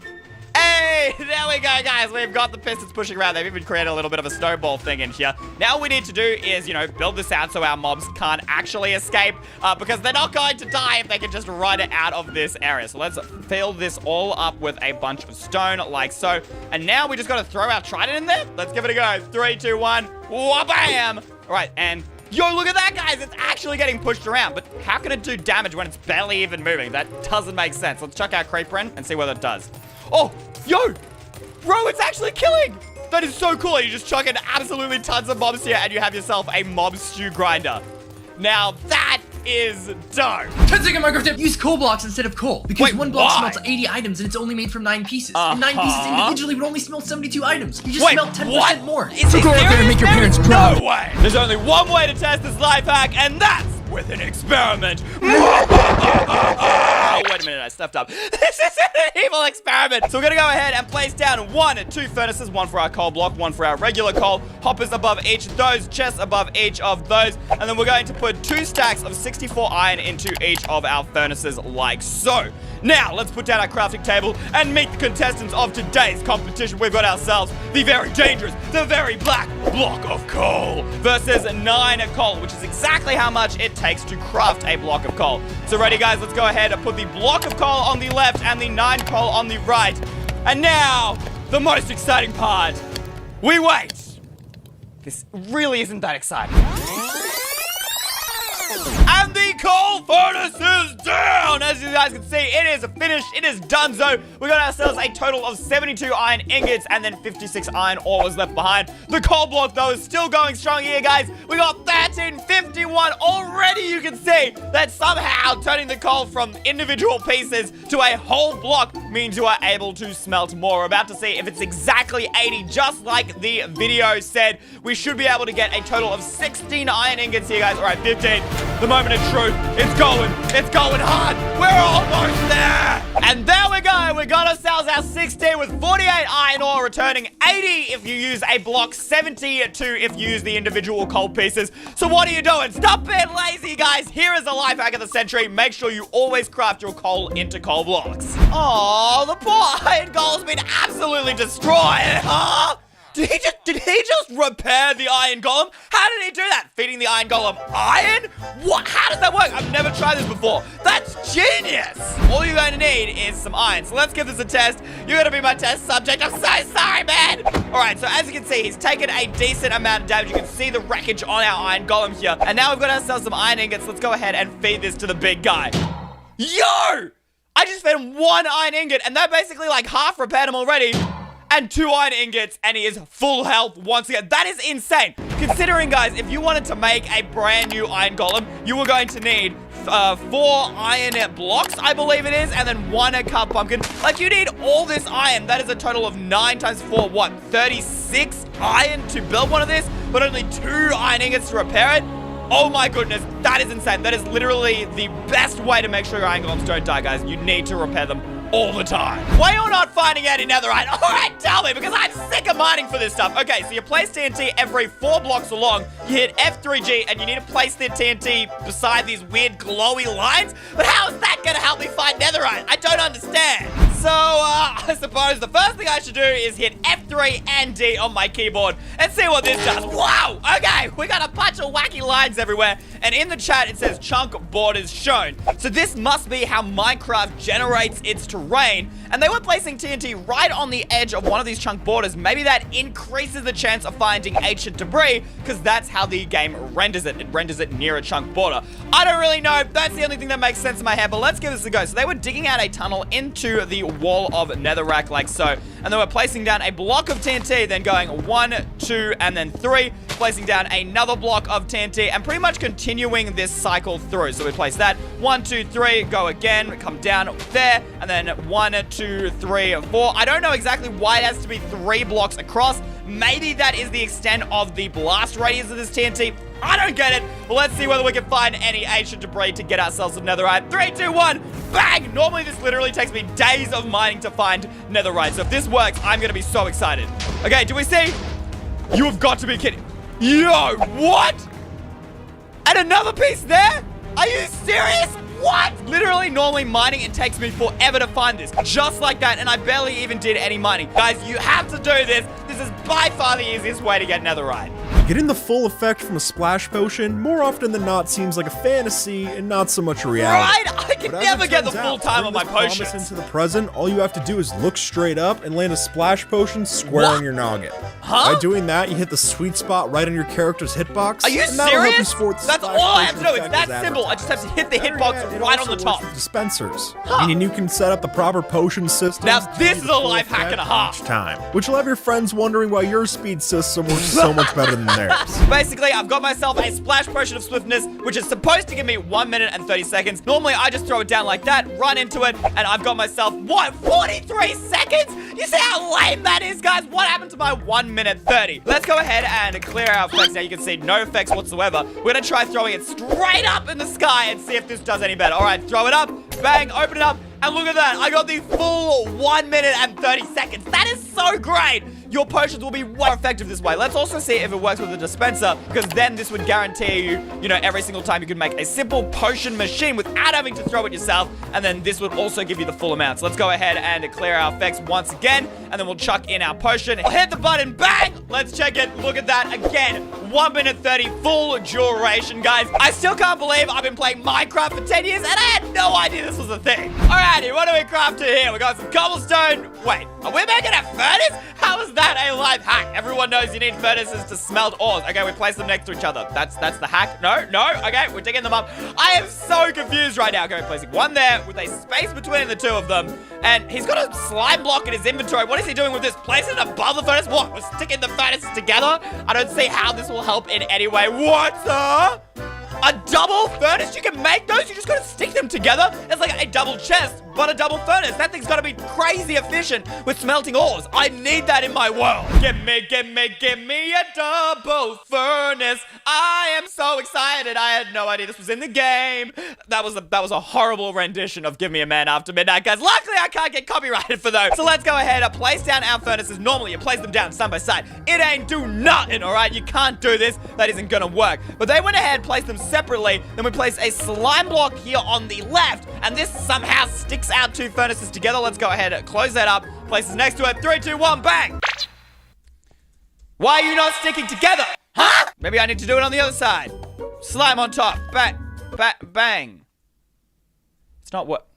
Hey, there we go, guys. We've got the pistons pushing around. They've even created a little bit of a snowball thing in here. Now what we need to do is, you know, build this out so our mobs can't actually escape, because they're not going to die if they can just run out of this area. So let's fill this all up with a bunch of stone like so. And now we just got to throw our trident in there. Let's give it a go. 3, 2, 1. Wha-bam! All right, and yo, look at that, guys. It's actually getting pushed around. But how can it do damage when it's barely even moving? That doesn't make sense. Let's chuck our creeper in and see what it does. Oh, yo, bro, it's actually killing. That is so cool. You just chuck in absolutely tons of mobs here and you have yourself a mob stew grinder. Now that is dope. 10-second Minecraft tip, use coal blocks instead of coal. Because one block smelts 80 items and it's only made from 9 pieces. And 9 pieces individually would only smelt 72 items. You just smelt 10% more. Is So go out there and make your parents proud. No way. There's only one way to test this life hack, and that's with an experiment. Oh, wait a minute, I stuffed up. This is an evil experiment. So we're gonna go ahead and place down 1 and 2 furnaces, one for our coal block, one for our regular coal, hoppers above each of those, chests above each of those, and then we're going to put 2 stacks of 64 iron into each of our furnaces like so. Now, let's put down our crafting table and meet the contestants of today's competition. We've got ourselves the very dangerous, the very black block of coal versus 9 coal, which is exactly how much it takes to craft a block of coal. So ready, guys, let's go ahead and put the block of coal on the left and the 9 coal on the right. And now, the most exciting part. We wait. This really isn't that exciting. And the coal furnace is down! As you guys can see, it is finished. It is done. So we got ourselves a total of 72 iron ingots and then 56 iron ore was left behind. The coal block, though, is still going strong here, guys. We got 1351 already. You can see that somehow turning the coal from individual pieces to a whole block means you are able to smelt more. We're about to see if it's exactly 80, just like the video said. We should be able to get a total of 16 iron ingots here, guys. All right, 15. The moment of truth. It's going hard. We're almost there. And there we go. We got ourselves our 16 with 48 iron ore, returning 80 if you use a block, 72 if you use the individual coal pieces. So what are you doing? Stop being lazy, guys. Here is a life hack of the century. Make sure you always craft your coal into coal blocks. Oh, the poor iron golem's been absolutely destroyed. Huh? Did he just repair the iron golem? How did he do that? Feeding the iron golem iron? What? How does that work? I've never tried this before. That's genius. All you're going to need is some iron. So let's give this a test. You're going to be my test subject. I'm so sorry, man. All right, so as you can see, he's taken a decent amount of damage. You can see the wreckage on our iron golem here. And now we've got ourselves some iron ingots. Let's go ahead and feed this to the big guy. Yo! I just fed him 1 iron ingot, and that basically like half repaired him already. And 2 iron ingots, and he is full health once again. That is insane. Considering, guys, if you wanted to make a brand new iron golem, you were going to need 4 iron blocks, I believe it is, and then 1 carved pumpkin. Like, you need all this iron. That is a total of 9 times 4, what, 36 iron to build one of this, but only 2 iron ingots to repair it? Oh my goodness, that is insane. That is literally the best way to make sure your iron golems don't die, guys. You need to repair them all the time. Why you're not finding any netherite? All right, tell me, because I'm sick of mining for this stuff. Okay, so you place TNT every 4 blocks along. You hit F3G, and you need to place the TNT beside these weird glowy lines. But how is that going to help me find netherite? I don't understand. So, I suppose the first thing I should do is hit F3 and D on my keyboard and see what this does. Wow! Okay, we got a bunch of wacky lines everywhere. And in the chat, it says chunk borders shown. So this must be how Minecraft generates its terrain. And they were placing TNT right on the edge of one of these chunk borders. Maybe that increases the chance of finding ancient debris, because that's how the game renders it. It renders it near a chunk border. I don't really know. That's the only thing that makes sense in my head, but let's give this a go. So they were digging out a tunnel into the wall of netherrack like so. And they were placing down a block of TNT, then going 1, 2, and then 3. Placing down another block of TNT, and pretty much continuing this cycle through. So we place that. 1, 2, 3, go again, come down there, and then 1, 2, 3, 4. I don't know exactly why it has to be 3 blocks across. Maybe that is the extent of the blast radius of this TNT. I don't get it. But let's see whether we can find any ancient debris to get ourselves some netherite. 3, 2, 1, bang! Normally this literally takes me days of mining to find netherite. So if this works, I'm gonna be so excited. Okay, do we see? You have got to be kidding. Yo, what? And another piece there? Are you serious? What? Literally, normally mining, it takes me forever to find this. Just like that, and I barely even did any mining. Guys, you have to do this. This is by far the easiest way to get netherite. Getting the full effect from a splash potion more often than not seems like a fantasy and not so much a reality. Right? I can never get the full time on my potions. Into the present, all you have to do is look straight up and land a splash potion square on your noggin. Huh? By doing that, you hit the sweet spot right on your character's hitbox. Are you serious? That's all I have to do. It's that simple. I just have to hit the hitbox right on the top. Dispensers, meaning you can set up the proper potion system. Now this is a life hack and a half. Time, which will have your friends wondering why your speed system works so much better than theirs. Basically, I've got myself a splash potion of swiftness, which is supposed to give me 1 minute and 30 seconds. Normally, I just throw it down like that, run into it, and I've got myself, what, 43 seconds? You see how lame that is, guys? What happened to my 1 minute 30? Let's go ahead and clear our effects. Now, you can see no effects whatsoever. We're gonna try throwing it straight up in the sky and see if this does any better. All right, throw it up, bang, open it up, and look at that. I got the full 1 minute and 30 seconds. That is so great. Your potions will be more effective this way. Let's also see if it works with the dispenser, because then this would guarantee you, every single time you can make a simple potion machine without having to throw it yourself, and then this would also give you the full amount. So let's go ahead and clear our effects once again, and then we'll chuck in our potion. I'll hit the button, bang! Let's check it. Look at that. Again, 1 minute 30 full duration, guys. I still can't believe I've been playing Minecraft for 10 years, and I had no idea this was a thing. Alrighty, what do we craft here? We got some cobblestone. Wait, are we making a furnace? How is that a life hack? Everyone knows you need furnaces to smelt ores. Okay, we place them next to each other. That's the hack. No. Okay, we're digging them up. I am so confused right now. Okay, we're placing one there with a space between the 2 of them. And he's got a slime block in his inventory. What is he doing with this? Placing it above the furnace? What? We're sticking the furnaces together? I don't see how this will help in any way. What the? A double furnace? You can make those? You just gotta stick them together? It's like a double chest. but a double furnace. That thing's gotta be crazy efficient with smelting ores. I need that in my world. Give me a double furnace. I am so excited. I had no idea this was in the game. That was a horrible rendition of Give Me a Man After Midnight, guys. Luckily, I can't get copyrighted for those. So let's go ahead and place down our furnaces. Normally, you place them down side by side. It ain't do nothing, all right? You can't do this. That isn't gonna work. But they went ahead and placed them separately. Then we place a slime block here on the left, and this somehow sticks our two furnaces together. Let's go ahead and close that up. Places next to it. 3, 2, 1, bang! Why are you not sticking together? Huh? Maybe I need to do it on the other side. Slime on top. Bang. Bang. It's not what...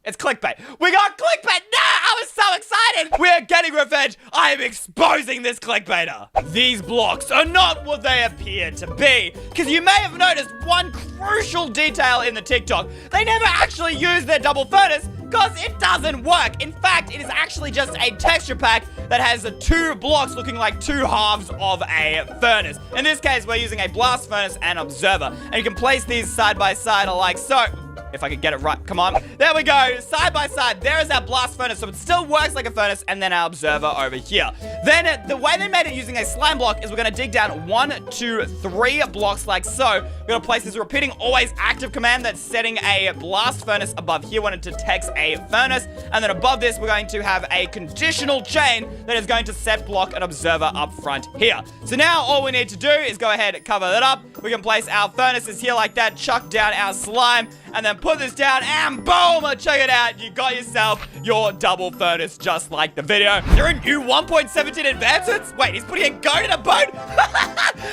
It's clickbait. We got clickbait! No! I was so excited! We're getting revenge! I am exposing this clickbaiter! These blocks are not what they appear to be. Because you may have noticed one crucial detail in the TikTok. They never actually use their double furnace because it doesn't work. In fact, it is actually just a texture pack that has 2 blocks looking like 2 halves of a furnace. In this case, we're using a blast furnace and observer. And you can place these side by side like so. If I could get it right, come on. There we go, side by side. There is our blast furnace, so it still works like a furnace, and then our observer over here. Then, the way they made it using a slime block is we're gonna dig down 1, 2, 3 blocks like so. We're gonna place this repeating always active command that's setting a blast furnace above here when it detects a furnace. And then above this, we're going to have a conditional chain that is going to set block and observer up front here. So now all we need to do is go ahead and cover that up. We can place our furnaces here like that, chuck down our slime, and then put this down, and boom! Check it out. You got yourself your double furnace just like the video. There are new 1.17 advancements? Wait, he's putting a goat in a boat?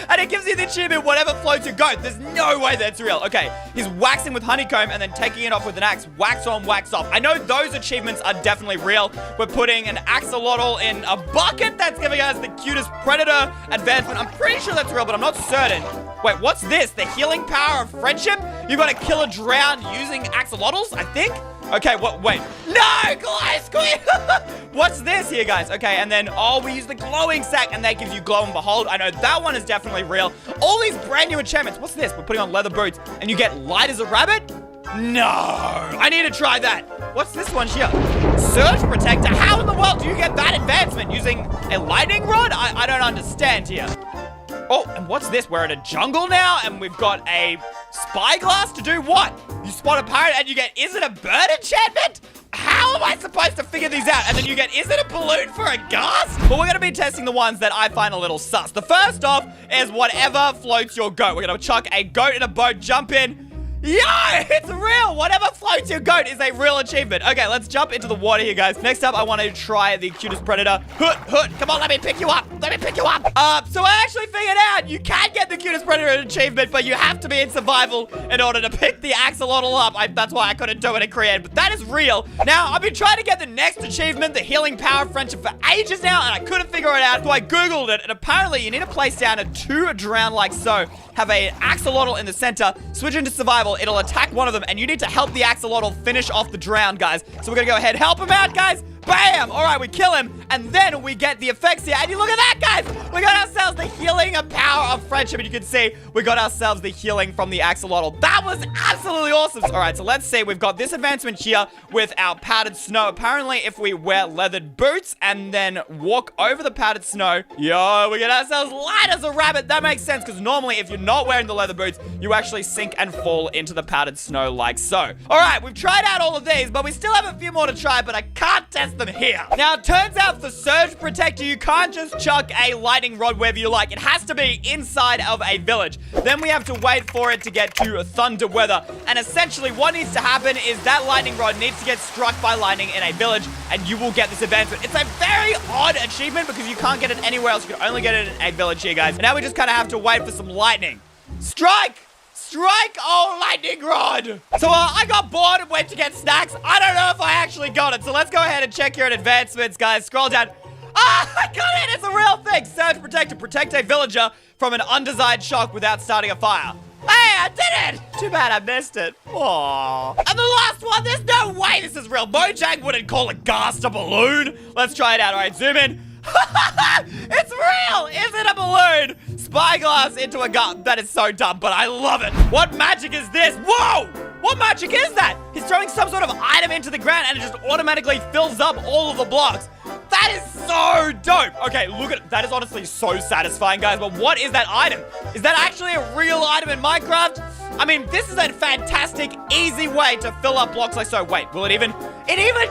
And it gives you the achievement, whatever floats your goat. There's no way that's real. Okay, he's waxing with honeycomb and then taking it off with an axe. Wax on, wax off. I know those achievements are definitely real. We're putting an axolotl in a bucket. That's giving us the cutest predator advancement. I'm pretty sure that's real, but I'm not certain. Wait, what's this? The healing power of friendship? You gotta kill a drown using axolotls, I think? Okay, what? Wait. No! Glow squid! What's this here, guys? Okay, and then, we use the glowing sack, and that gives you glow and behold. I know that one is definitely real. All these brand new enchantments. What's this? We're putting on leather boots, and you get light as a rabbit? No! I need to try that. What's this one here? Surge protector? How in the world do you get that advancement? Using a lightning rod? I don't understand here. Oh, and what's this? We're in a jungle now, and we've got a spyglass to do what? You spot a pirate and you get, is it a bird enchantment? How am I supposed to figure these out? And then you get, is it a balloon for a ghast? Well, we're gonna be testing the ones that I find a little sus. The first off is whatever floats your goat. We're gonna chuck a goat in a boat, jump in. Yo, it's real! Whatever floats your goat is a real achievement. Okay, let's jump into the water here, guys. Next up, I want to try the cutest predator. Hoot. Come on, let me pick you up. So I actually figured out you can get the cutest predator achievement, but you have to be in survival in order to pick the axolotl up. That's why I couldn't do it in creative, but that is real. Now, I've been trying to get the next achievement, the healing power of friendship, for ages now, and I couldn't figure it out, so I Googled it, and apparently you need to place down a 2 drown like so. Have a axolotl in the center, switch into survival, it'll attack one of them, and you need to help the axolotl finish off the drown, guys. So we're gonna go ahead, help him out, guys. Bam! All right, we kill him, and then we get the effects here. And you look at that, guys! We got ourselves the healing and power of friendship, and you can see we got ourselves the healing from the axolotl. That was absolutely awesome. All right, so let's see. We've got this advancement here with our powdered snow. Apparently, if we wear leathered boots and then walk over the powdered snow, yo, we get ourselves light as a rabbit. That makes sense, because normally, if you're not wearing the leather boots, you actually sink and fall into the powdered snow like so. All right, we've tried out all of these, but we still have a few more to try, but I can't test them here. Now, it turns out for surge protector, you can't just chuck a lightning rod wherever you like. It has to be inside of a village. Then we have to wait for it to get to thunder weather. And essentially, what needs to happen is that lightning rod needs to get struck by lightning in a village, and you will get this advancement. It's a very odd achievement because you can't get it anywhere else. You can only get it in a village here, guys. And now we just kind of have to wait for some lightning. Strike! Strike, oh lightning rod! So I got bored and went to get snacks. I don't know if I actually got it. So let's go ahead and check here at advancements, guys. Scroll down. Ah, I got it! It's a real thing. Surge protector. Protect a villager from an undesired shock without starting a fire. Hey, I did it! Too bad I missed it. Aww. And the last one, there's no way this is real. Mojang wouldn't call a ghast a balloon. Let's try it out. All right, zoom in. It's real! Is it a balloon? Spyglass into a gun. That is so dumb, but I love it. What magic is this? Whoa! What magic is that? He's throwing some sort of item into the ground and it just automatically fills up all of the blocks. That is so dope. Okay, look at that. Is honestly so satisfying, guys. But what is that item? Is that actually a real item in Minecraft? I mean, this is a fantastic, easy way to fill up blocks like so. Wait, will it even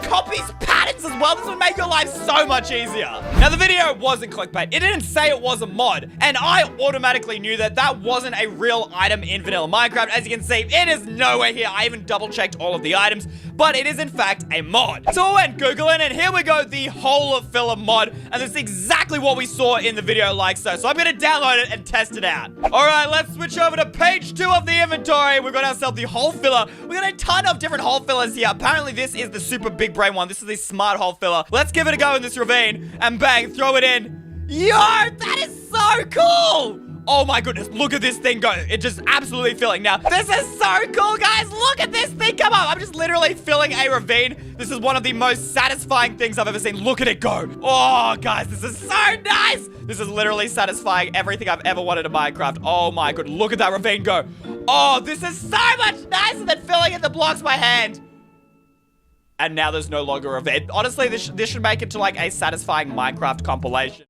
copies patterns as well? This would make your life so much easier. Now, the video wasn't clickbait. It didn't say it was a mod. And I automatically knew that that wasn't a real item in vanilla Minecraft. As you can see, it is nowhere here. I even double checked all of the items, but it is in fact a mod. So I went Googling and here we go, the whole of filler mod. And this is exactly what we saw in the video like so. So I'm gonna download it and test it out. All right, let's switch over to page 2 of the inventory. We've got ourselves the hole filler. We got a ton of different hole fillers here. Apparently this is the super big brain one. This is the smart hole filler. Let's give it a go in this ravine and bang, throw it in. Yo, that is so cool. Oh my goodness, look at this thing go. It's just absolutely filling. Now, this is so cool, guys. Look at this thing come up. I'm just literally filling a ravine. This is one of the most satisfying things I've ever seen. Look at it go. Oh, guys, this is so nice. This is literally satisfying everything I've ever wanted in Minecraft. Oh my god, look at that ravine go. Oh, this is so much nicer than filling in the blocks by hand. And now there's no longer a ravine. Honestly, this should make it to like a satisfying Minecraft compilation.